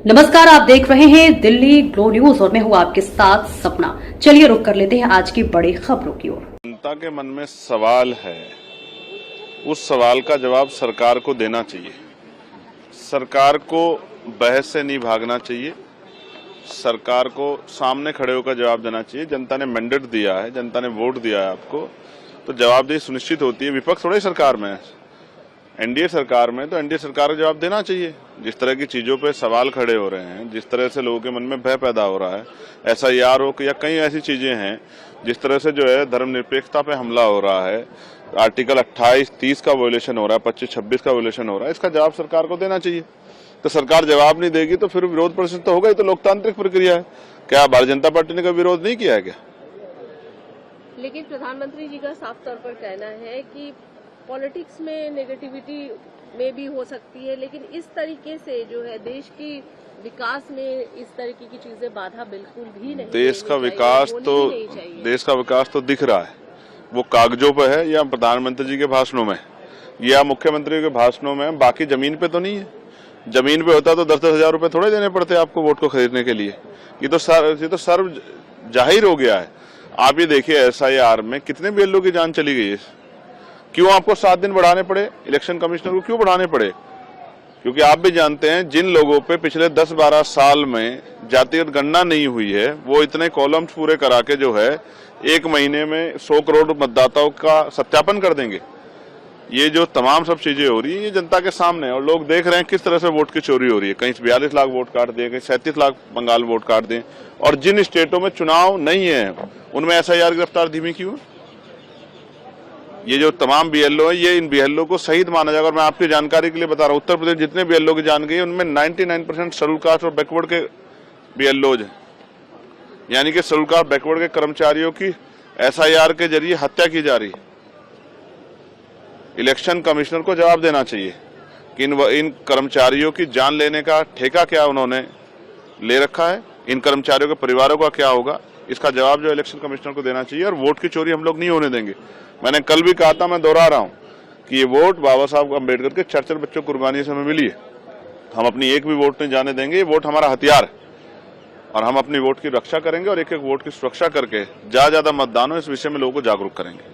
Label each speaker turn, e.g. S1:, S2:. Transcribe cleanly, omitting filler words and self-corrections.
S1: नमस्कार, आप देख रहे हैं दिल्ली ग्लो न्यूज और मैं हूं आपके साथ सपना। चलिए रुक कर लेते हैं आज की बड़ी खबरों की ओर।
S2: जनता के मन में सवाल है, उस सवाल का जवाब सरकार को देना चाहिए। सरकार को बहस से नहीं भागना चाहिए, सरकार को सामने खड़े होकर जवाब देना चाहिए। जनता ने मैंडेट दिया है, जनता ने वोट दिया है आपको, तो जवाबदेही सुनिश्चित होती है। विपक्ष थोड़ी सरकार में है, एनडीए सरकार में, तो एनडीए सरकार को जवाब देना चाहिए। जिस तरह की चीजों पे सवाल खड़े हो रहे हैं, जिस तरह से लोगों के मन में भय पैदा हो रहा है, एसआईआर हो या कई ऐसी चीजें हैं, जिस तरह से जो है धर्मनिरपेक्षता पे हमला हो रहा है, आर्टिकल 28-30 का वोलेशन हो रहा है, 25-26 का वोलेशन हो रहा है, इसका जवाब सरकार को देना चाहिए। तो सरकार जवाब नहीं देगी तो फिर विरोध प्रदर्शन तो होगा ही। तो लोकतांत्रिक प्रक्रिया है। क्या भारतीय जनता पार्टी ने कभी विरोध नहीं किया है क्या?
S3: लेकिन प्रधानमंत्री जी का साफ तौर पर कहना है कि पॉलिटिक्स में नेगेटिविटी में भी हो सकती है, लेकिन इस तरीके से जो है देश की विकास में इस तरीके की चीजें बाधा बिल्कुल भी नहीं।
S2: देश का विकास तो दिख रहा है, वो कागजों पे है या प्रधानमंत्री जी के भाषणों में या मुख्यमंत्री के भाषणों में, बाकी जमीन पे तो नहीं है। जमीन पे होता तो 10-10 हजार रुपए थोड़े देने पड़ते आपको वोट को खरीदने के लिए। ये तो सर्व जाहिर हो गया है। आप ये देखिए, एसआईआर में कितने बीएलओ की जान चली गई है। क्यों आपको 7 दिन बढ़ाने पड़े? इलेक्शन कमिश्नर को क्यों बढ़ाने पड़े? क्योंकि आप भी जानते हैं, जिन लोगों पे पिछले 10-12 साल में जातिगत गणना नहीं हुई है, वो इतने कॉलम्स पूरे करा के जो है 1 महीने में 100 करोड़ मतदाताओं का सत्यापन कर देंगे। ये जो तमाम सब चीजें हो रही है, ये जनता के सामने है और लोग देख रहे हैं किस तरह से वोट की चोरी हो रही है। कहीं 42 लाख वोट काट दिए, कहीं 37 लाख बंगाल वोट काट दिए। और जिन स्टेटों में चुनाव नहीं है उनमें एसआईआर की रफ्तार धीमी क्यों? ये जो तमाम बीएलओ है, ये इन बीएलओ को शहीद माना जाएगा। और मैं आपकी जानकारी के लिए बता रहा हूँ, उत्तर प्रदेश जितने बीएलओ की जान गई है उनमें 99% शेड्यूल कास्ट और बैकवर्ड के बीएलओ हैं। यानी कि शेड्यूल कास्ट बैकवर्ड के कर्मचारियों की एसआईआर के जरिए हत्या की जा रही है। इलेक्शन कमिश्नर को जवाब देना चाहिए कि इन कर्मचारियों की जान लेने का ठेका क्या उन्होंने ले रखा है, इन कर्मचारियों के परिवारों का क्या होगा, इसका जवाब जो इलेक्शन कमिश्नर को देना चाहिए। और वोट की चोरी हम लोग नहीं होने देंगे। मैंने कल भी कहा था, मैं दोहरा रहा हूं कि ये वोट बाबा साहब अम्बेडकर के 4 बच्चों को कुर्बानी से हमें मिली है। हम अपनी एक भी वोट नहीं जाने देंगे। ये वोट हमारा हथियार है और हम अपनी वोट की रक्षा करेंगे और एक एक वोट की सुरक्षा करके ज्यादा मतदान हो, इस विषय में लोगों को जागरूक करेंगे।